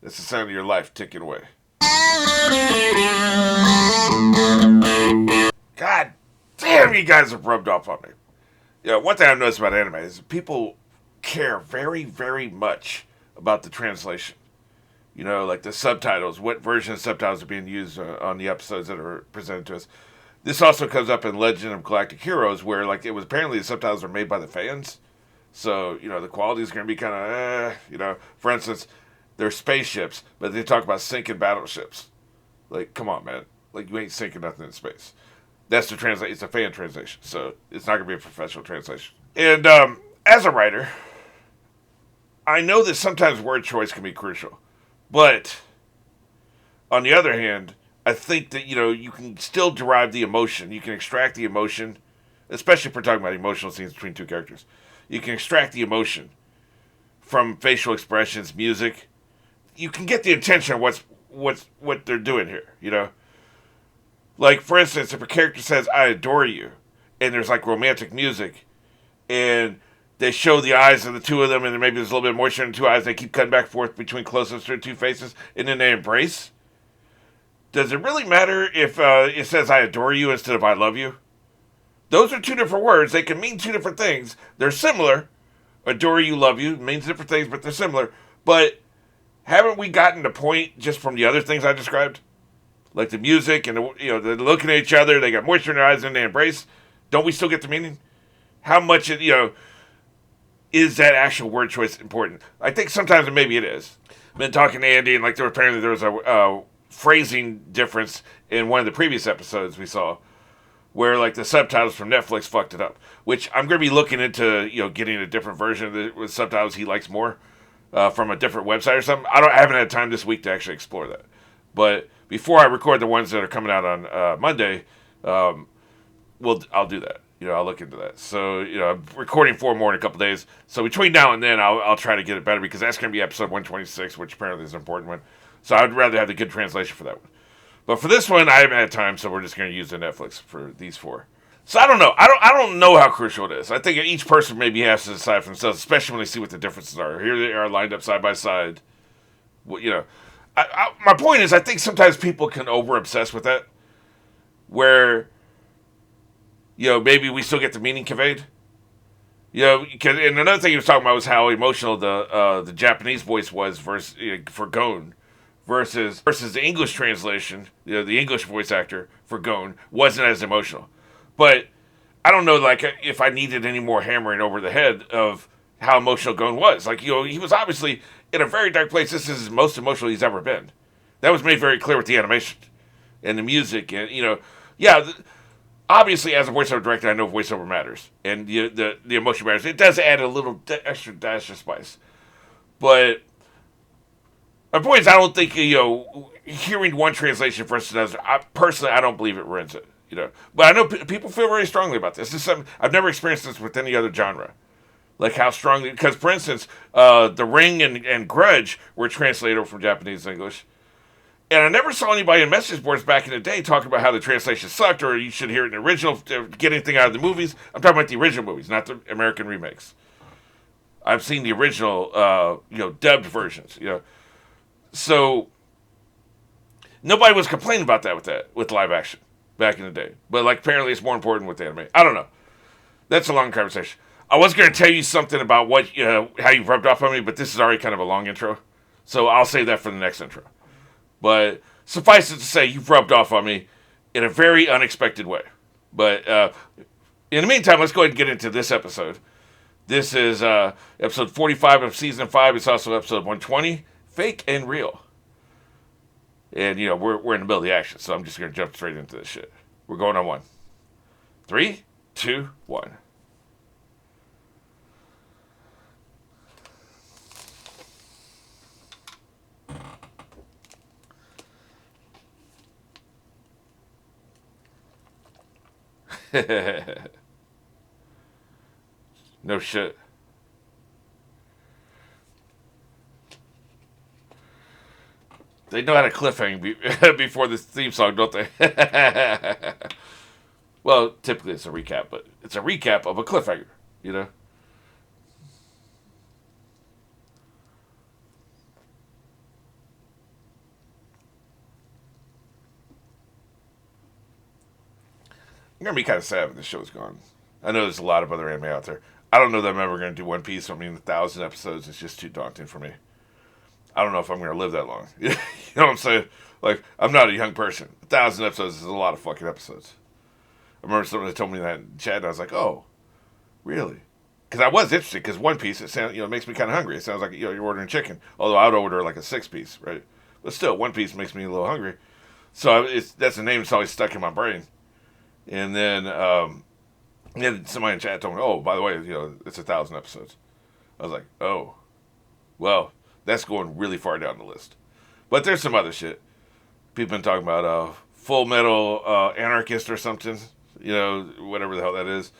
That's the sound of your life ticking away. God damn, you guys have rubbed off on me. Yeah, one thing I've noticed about anime is people care very, very much about the translation. You know, like the subtitles, what version of subtitles are being used on the episodes that are presented to us. This also comes up in Legend of Galactic Heroes, where like it was apparently the subtitles are made by the fans, so you know the quality is going to be kind of, you know. For instance, they're spaceships, but they talk about sinking battleships. Like, come on, man! Like you ain't sinking nothing in space. That's the translation. It's a fan translation, so it's not going to be a professional translation. And as a writer, I know that sometimes word choice can be crucial, but on the other hand, I think that you can still derive the emotion. You can extract the emotion, especially if we're talking about emotional scenes between two characters. You can extract the emotion from facial expressions, music. You can get the intention of what they're doing here. Like for instance, if a character says "I adore you," and there's like romantic music, and they show the eyes of the two of them, and maybe there's a little bit of moisture in the two eyes. They keep cutting back and forth between close-ups to their two faces, and then they embrace. Does it really matter if it says "I adore you" instead of "I love you"? Those are two different words. They can mean two different things. They're similar. Adore you, love you means different things, but they're similar. But haven't we gotten the point just from the other things I described? Like the music and they're looking at each other. They got moisture in their eyes and they embrace. Don't we still get the meaning? How much is that actual word choice important? I think sometimes maybe it is. I've been talking to Andy, and like there was a phrasing difference in one of the previous episodes we saw, where like the subtitles from Netflix fucked it up. Which I'm going to be looking into, getting a different version of the with subtitles he likes more from a different website or something. I haven't had time this week to actually explore that. But before I record the ones that are coming out on Monday, I'll do that. I'll look into that. So, I'm recording 4 more in a couple days. So between now and then, I'll try to get it better because that's going to be episode 126, which apparently is an important one. So I'd rather have the good translation for that one. But for this one, I haven't had time, so we're just going to use the Netflix for these 4. So I don't know. I don't know how crucial it is. I think each person maybe has to decide for themselves, especially when they see what the differences are. Here they are lined up side by side. Well, my point is, I think sometimes people can over obsess with that, where maybe we still get the meaning conveyed. And another thing he was talking about was how emotional the Japanese voice was versus for Gon versus the English translation. The English voice actor for Gon wasn't as emotional. But I don't know, like if I needed any more hammering over the head of how emotional Gon was. Like he was obviously in a very dark place. This is the most emotional he's ever been. That was made very clear with the animation and the music, and yeah. Obviously, as a voiceover director, I know voiceover matters, and the emotion matters. It does add a little extra dash of spice, but my point is, I don't think hearing one translation versus another. Personally, I don't believe it ruins it. But I know people feel very strongly about this. This is something I've never experienced this with any other genre. Like how strongly, because for instance, The Ring and Grudge were translated from Japanese to English. And I never saw anybody in message boards back in the day talking about how the translation sucked or you should hear it in the original to get anything out of the movies. I'm talking about the original movies, not the American remakes. I've seen the original, dubbed versions. So nobody was complaining about that with live action back in the day. But like apparently it's more important with anime. I don't know. That's a long conversation. I was going to tell you something about how you rubbed off on me, but this is already kind of a long intro, so I'll save that for the next intro. But suffice it to say, you've rubbed off on me in a very unexpected way. But in the meantime, let's go ahead and get into this episode. This is episode 45 of season 5. It's also episode 120, Fake and Real. And, we're in the middle of the action, so I'm just going to jump straight into this shit. We're going on 1. 3, 2, 1. No shit. They know how to cliffhang before this theme song, don't they? Well, typically it's a recap, but it's a recap of a cliffhanger. I'm gonna be kind of sad when this show's gone. I know there's a lot of other anime out there. I don't know that I'm ever gonna do One Piece. I mean, 1,000 episodes is just too daunting for me. I don't know if I'm gonna live that long. You know what I'm saying? Like, I'm not a young person. 1,000 episodes is a lot of fucking episodes. I remember somebody told me that in chat, and I was like, "Oh, really?" Because I was interested. Because One Piece, it sounds, it makes me kind of hungry. It sounds like you're ordering chicken. Although I'd order like a 6 piece, right? But still, One Piece makes me a little hungry. So that's a name that's always stuck in my brain. And then somebody in chat told me, "Oh, by the way, it's 1,000 episodes." I was like, "Oh, well, that's going really far down the list." But there's some other shit. People been talking about Full Metal Anarchist or something. Whatever the hell that is.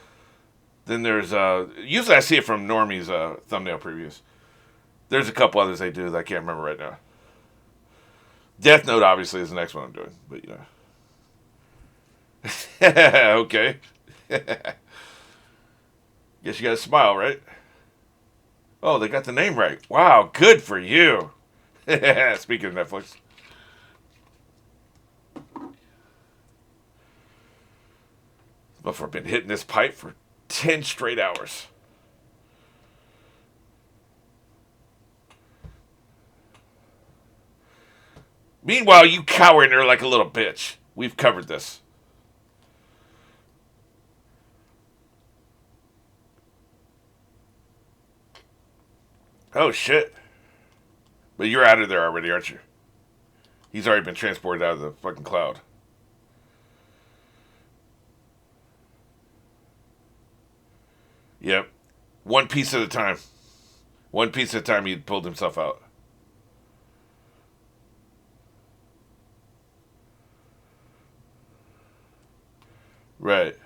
Then there's usually I see it from Normie's thumbnail previews. There's a couple others they do that I can't remember right now. Death Note obviously is the next one I'm doing, but okay. Guess you got to smile, right? Oh, they got the name right. Wow, good for you. Speaking of Netflix. But I've been hitting this pipe for 10 straight hours. Meanwhile, you cower in there like a little bitch. We've covered this. Oh, shit. But you're out of there already, aren't you? He's already been transported out of the fucking cloud. Yep. One piece at a time. One piece at a time, he pulled himself out. Right.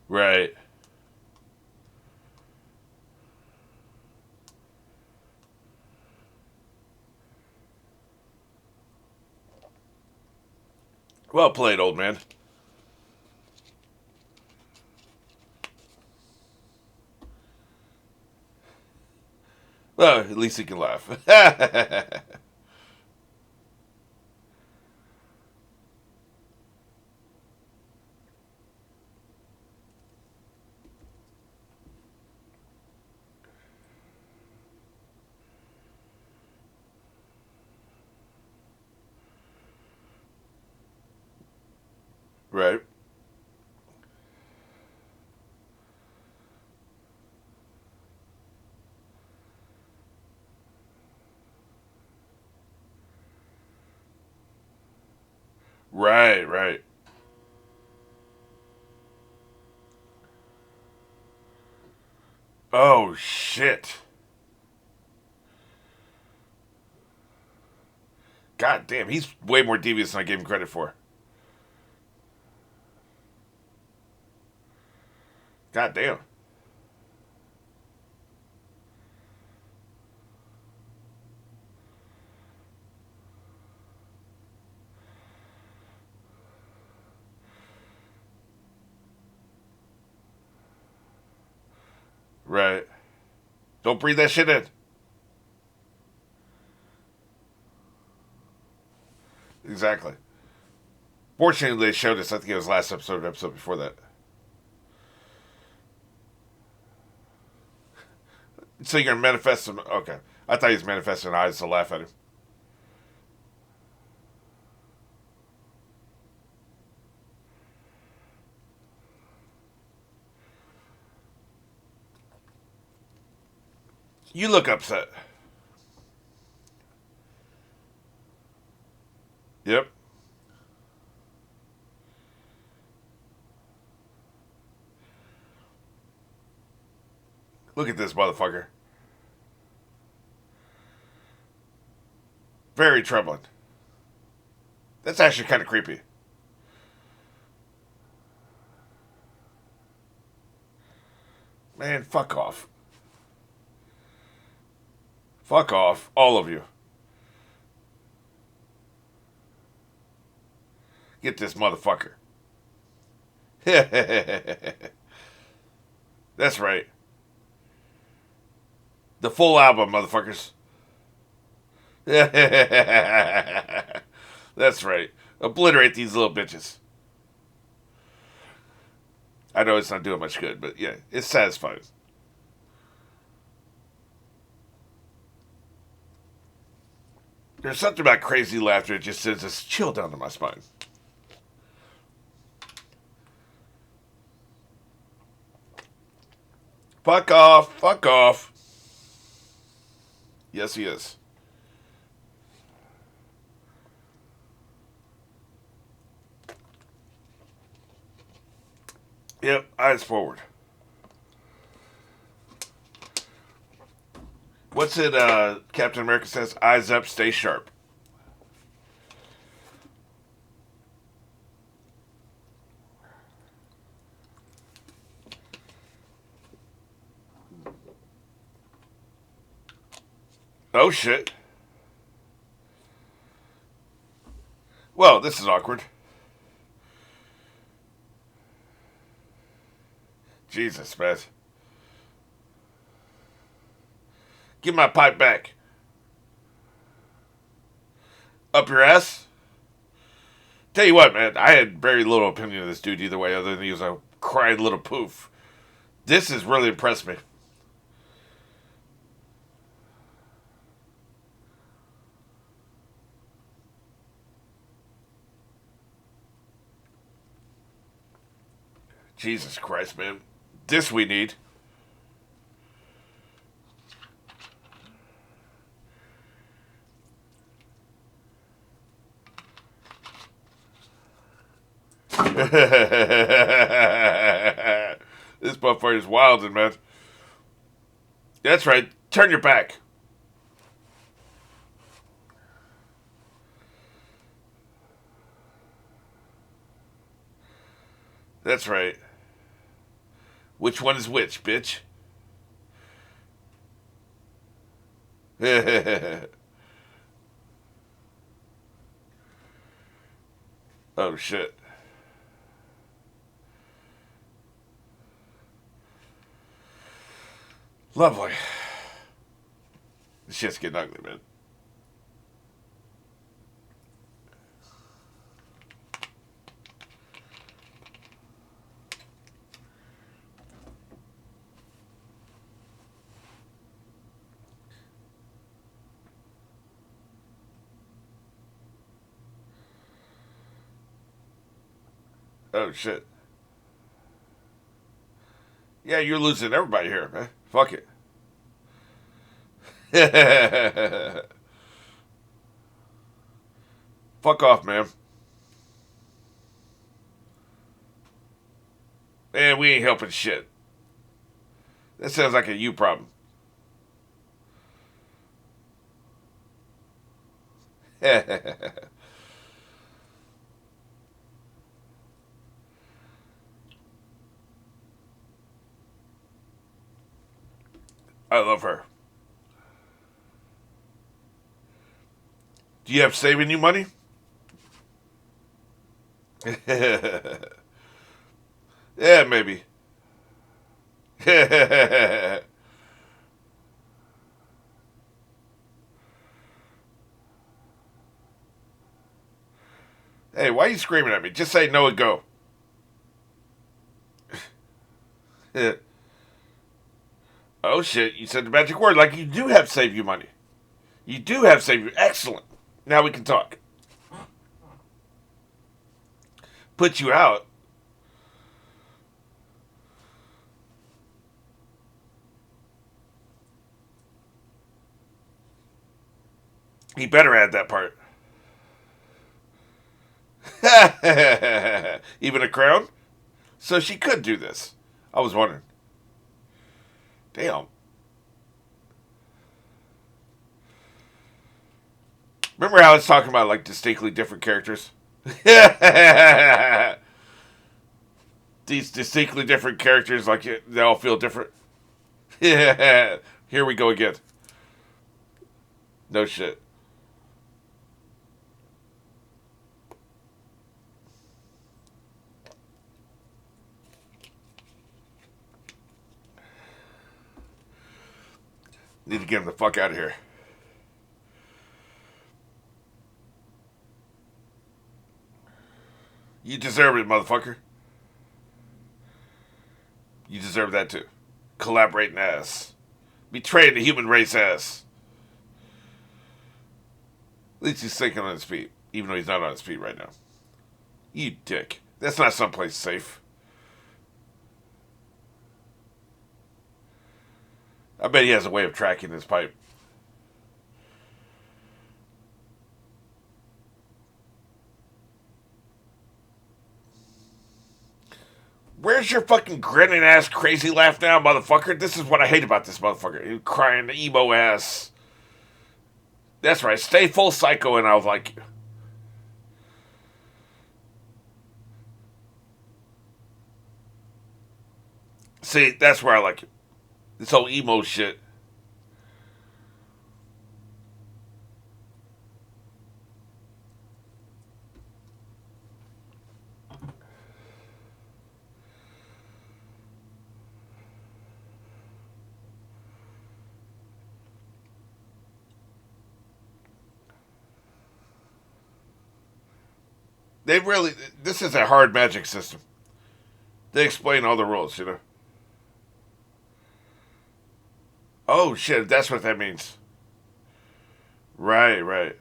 Right. Well played, old man. Well, at least he can laugh. Right. Right, right. Oh, shit. God damn, he's way more devious than I gave him credit for. God damn. Right. Don't breathe that shit in. Exactly. Fortunately, they showed us. I think it was last episode or episode before that. So you're gonna manifest him. Okay. I thought he was manifesting eyes to laugh at him. You look upset. Yep. Look at this motherfucker. Very troubling. That's actually kind of creepy. Man, fuck off. Fuck off. All of you. Get this motherfucker. That's right. The full album, motherfuckers. That's right. Obliterate these little bitches. I know it's not doing much good, but yeah, it's satisfying. There's something about crazy laughter that just sends a chill down to my spine. Fuck off. Fuck off. Yes, he is. Yep, eyes forward. What's it, Captain America says? Eyes up, stay sharp. Oh, shit. Well, this is awkward. Jesus, man. Give my pipe back. Up your ass? Tell you what, man, I had very little opinion of this dude either way, other than he was a crying little poof. This has really impressed me. Jesus Christ, man. This we need. This motherfucker's wildin', man. That's right. Turn your back. That's right. Which one is which, bitch? Oh, shit. Lovely. This shit's getting ugly, man. Oh, shit. Yeah, you're losing everybody here, man. Fuck it. Fuck off, man. Man, we ain't helping shit. That sounds like a you problem. I love her. Do you have saving you money? Yeah, maybe. Hey, why are you screaming at me? Just say no and go. Oh shit, you said the magic word like you do have save you money. You do have save you. Excellent. Now we can talk. Put you out. He better add that part. Even a crown? So she could do this. I was wondering. Damn. Remember how I was talking about like distinctly different characters? These distinctly different characters, like they all feel different. Here we go again. No shit. Need to get him the fuck out of here. You deserve it, motherfucker. You deserve that too. Collaborating ass. Betraying the human race ass. At least he's thinking on his feet, even though he's not on his feet right now. You dick. That's not someplace safe. I bet he has a way of tracking his pipe. Where's your fucking grinning ass crazy laugh now, motherfucker? This is what I hate about this motherfucker. You crying emo ass. That's right. Stay full psycho and I'll like you. See, that's where I like it. This whole emo shit. They really. This is a hard magic system. They explain all the rules, you know. Oh shit, that's what that means. Right, right.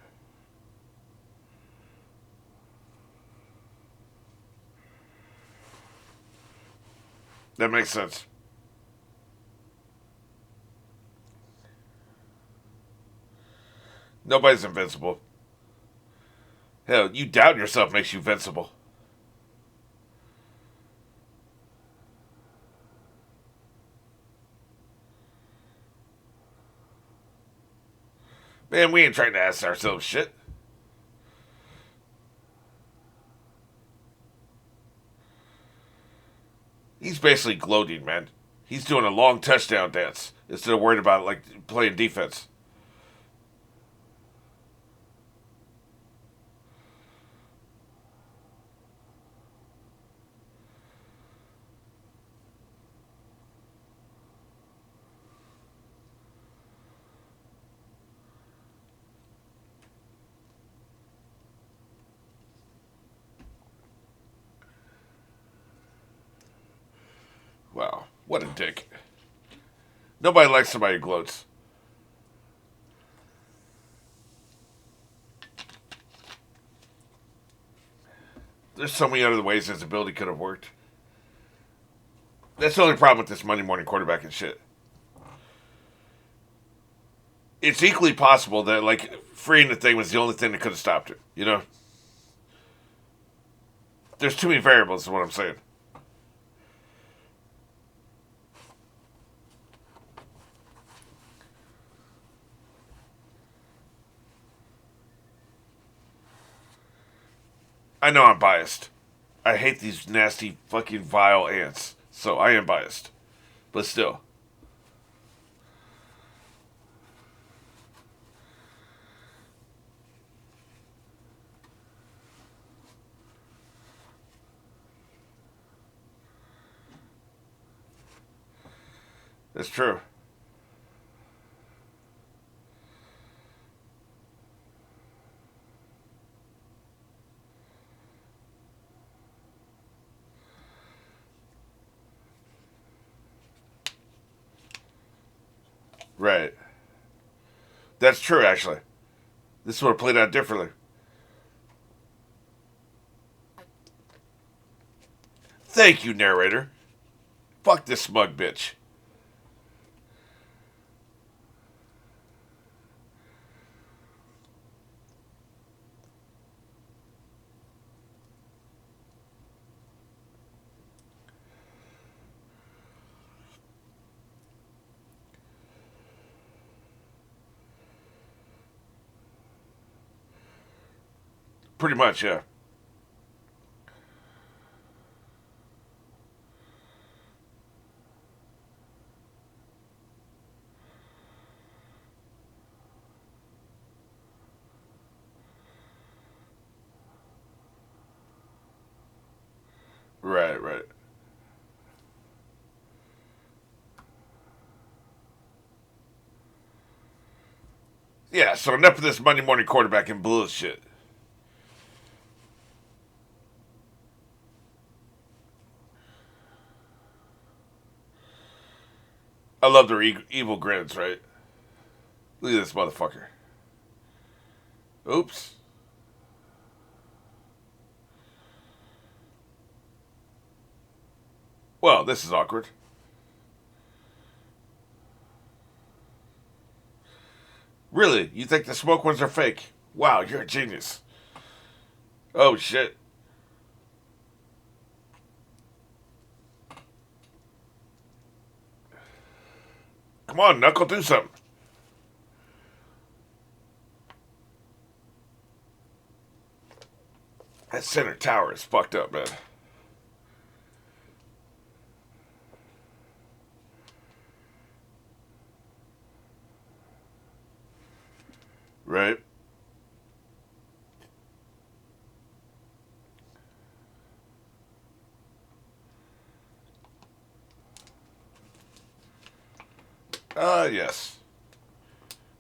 That makes sense. Nobody's invincible. Hell, you doubt yourself makes you invincible. Man, we ain't trying to ask ourselves shit. He's basically gloating, man. He's doing a long touchdown dance instead of worried about like playing defense. Wow, what a dick. Nobody likes somebody who gloats. There's so many other ways his ability could have worked. That's the only problem with this Monday morning quarterback and shit. It's equally possible that like freeing the thing was the only thing that could have stopped it. You know, there's too many variables. Is what I'm saying. I know I'm biased. I hate these nasty fucking vile ants, so I am biased. But still, that's true. Right. That's true, actually. This would have played out differently. Thank you, narrator. Fuck this smug bitch. Pretty much, yeah. Right, right. Yeah, so enough of this Monday morning quarterback and bullshit. I love their evil grins, right? Look at this motherfucker. Oops. Well, this is awkward. Really? You think the smoke ones are fake? Wow, you're a genius. Oh, shit. Come on, Knuckle, do something. That center tower is fucked up, man. Right? Yes.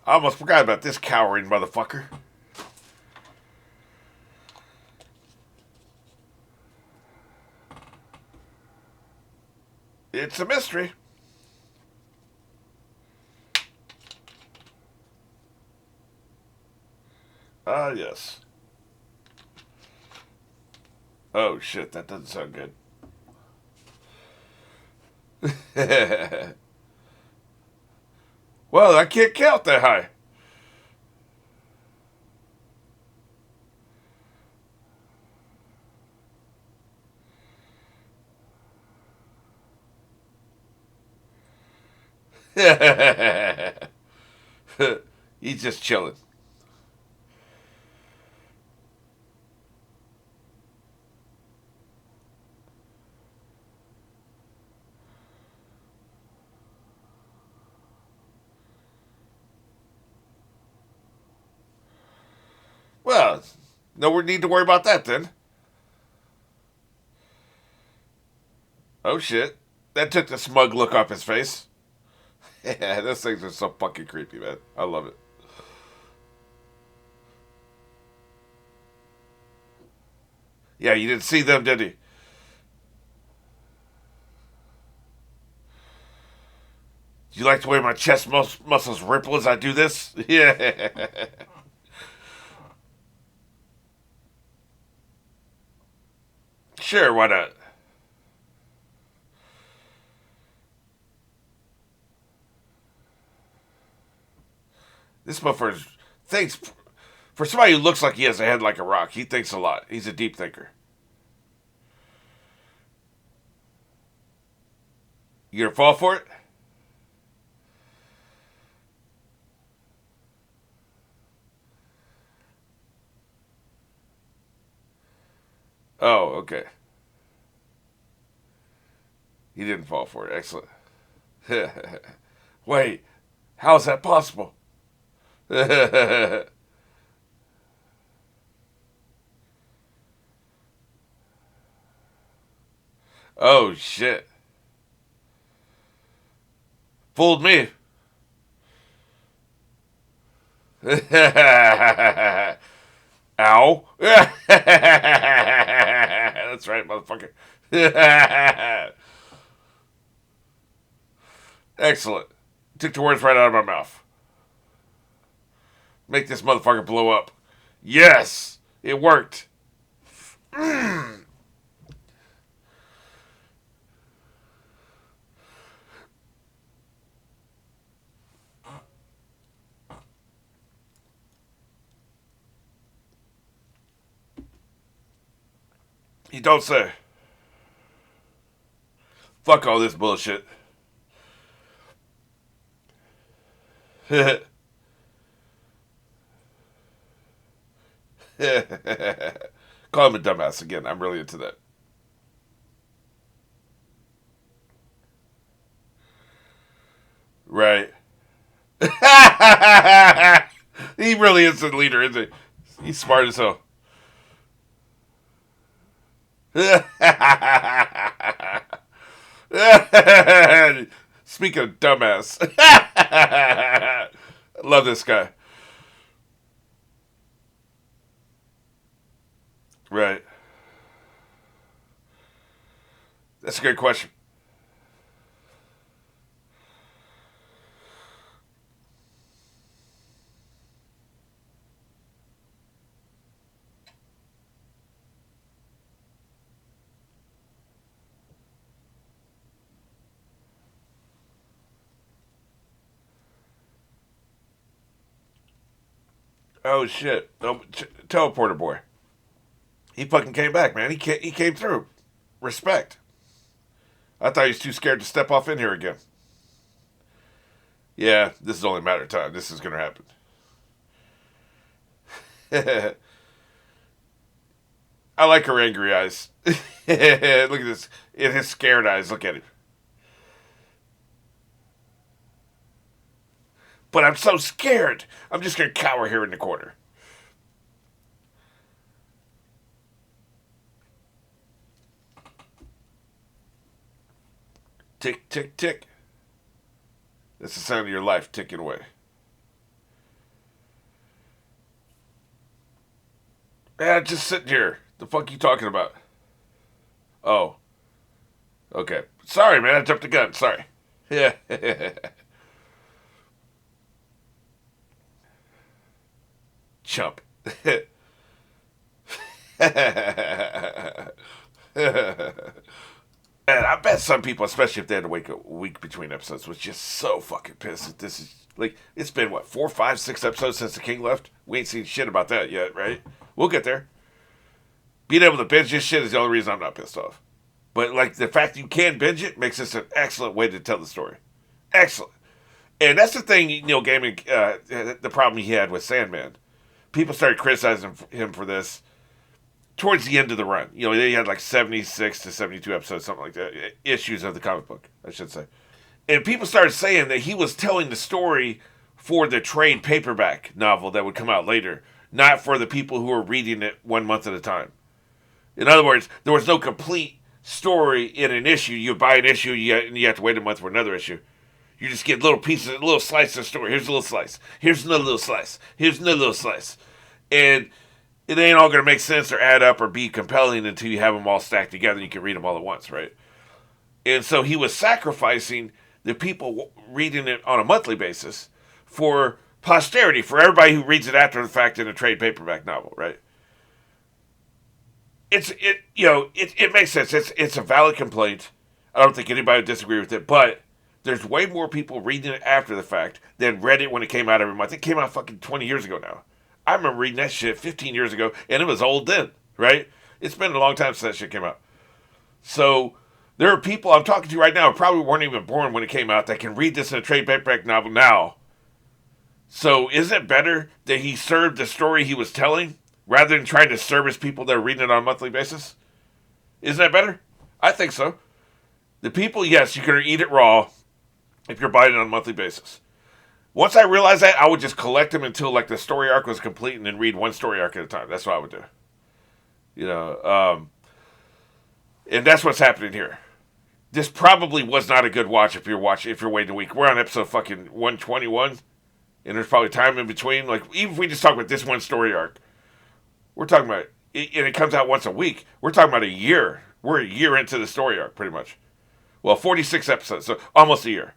I almost forgot about this cowering motherfucker. It's a mystery. Yes. Oh, shit, that doesn't sound good. Well, I can't count that high. He's just chilling. Well, no need to worry about that then. Oh shit. That took the smug look off his face. Yeah, those things are so fucking creepy, man. I love it. Yeah, you didn't see them, did you? Do you like the way my chest muscles ripple as I do this? Yeah. Sure, why not? This motherfucker thinks. For somebody who looks like he has a head like a rock, he thinks a lot. He's a deep thinker. You gonna fall for it? Oh, okay. He didn't fall for it. Excellent. Wait, how is that possible? Oh shit! Fooled me. Ow! That's right, motherfucker. Excellent. Took the words right out of my mouth. Make this motherfucker blow up. Yes, it worked. You don't say. Fuck all this bullshit. Call him a dumbass again. I'm really into that. Right. He really is the leader, isn't he? He's smart as hell. Speaking of dumbass, love this guy. Right. That's a good question. Oh shit! Oh, teleporter boy. He fucking came back, man. He came through. Respect. I thought he was too scared to step off in here again. Yeah, this is only a matter of time. This is gonna happen. I like her angry eyes. Look at this. In his scared eyes, look at him. But I'm so scared. I'm just gonna cower here in the corner. Tick, tick, tick. That's the sound of your life ticking away. Yeah, just sitting here. The fuck you talking about? Oh, okay. Sorry, man. I jumped the gun. Sorry. Yeah. Chump. And I bet some people, especially if they had to wait a week between episodes, was just so fucking pissed that this is like it's been what 4, 5, 6 episodes since the king left. We ain't seen shit about that yet, right? We'll get there. Being able to binge this shit is the only reason I'm not pissed off. But like the fact that you can binge it makes this an excellent way to tell the story. Excellent. And that's the thing Neil Gaiman, the problem he had with Sandman. People started criticizing him for this towards the end of the run. You know, they had like 76 to 72 episodes, something like that, issues of the comic book, I should say. And people started saying that he was telling the story for the trade paperback novel that would come out later, not for the people who were reading it 1 month at a time. In other words, there was no complete story in an issue. You buy an issue, and you have to wait a month for another issue. You just get little pieces, little slices of story. Here's a little slice. Here's another little slice. Here's another little slice. And it ain't all going to make sense or add up or be compelling until you have them all stacked together and you can read them all at once, right? And so he was sacrificing the people reading it on a monthly basis for posterity, for everybody who reads it after the fact in a trade paperback novel, right? It makes sense. It's a valid complaint. I don't think anybody would disagree with it, but there's way more people reading it after the fact than read it when it came out every month. It came out fucking 20 years ago now. I remember reading that shit 15 years ago, and it was old then, right? It's been a long time since that shit came out. So there are people I'm talking to right now who probably weren't even born when it came out that can read this in a trade paperback novel now. So isn't it better that he served the story he was telling rather than trying to service people that are reading it on a monthly basis? Isn't that better? I think so. The people, yes, you can eat it raw if you're buying it on a monthly basis. Once I realized that, I would just collect them until like the story arc was complete and then read one story arc at a time. That's what I would do. You know, and that's what's happening here. This probably was not a good watch if you're waiting a week. We're on episode fucking 121, and there's probably time in between. Like even if we just talk about this one story arc, we're talking about, and it comes out once a week. We're talking about a year. We're a year into the story arc, pretty much. Well, 46 episodes, so almost a year.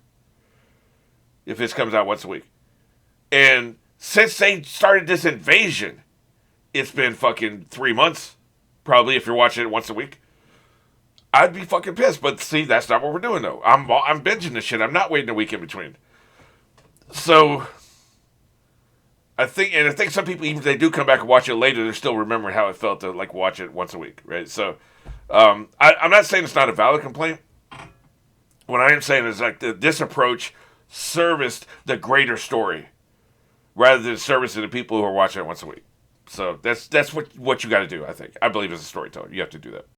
If this comes out once a week. And since they started this invasion, it's been fucking 3 months, probably, if you're watching it once a week. I'd be fucking pissed, but see, that's not what we're doing, though. I'm binging this shit. I'm not waiting a week in between. So, I think some people, even if they do come back and watch it later, they're still remembering how it felt to, like, watch it once a week, right? So, I'm not saying it's not a valid complaint. What I am saying is, like, this approach serviced the greater story rather than servicing the people who are watching it once a week. So that's what you got to do, I think. I believe as a storyteller. You have to do that.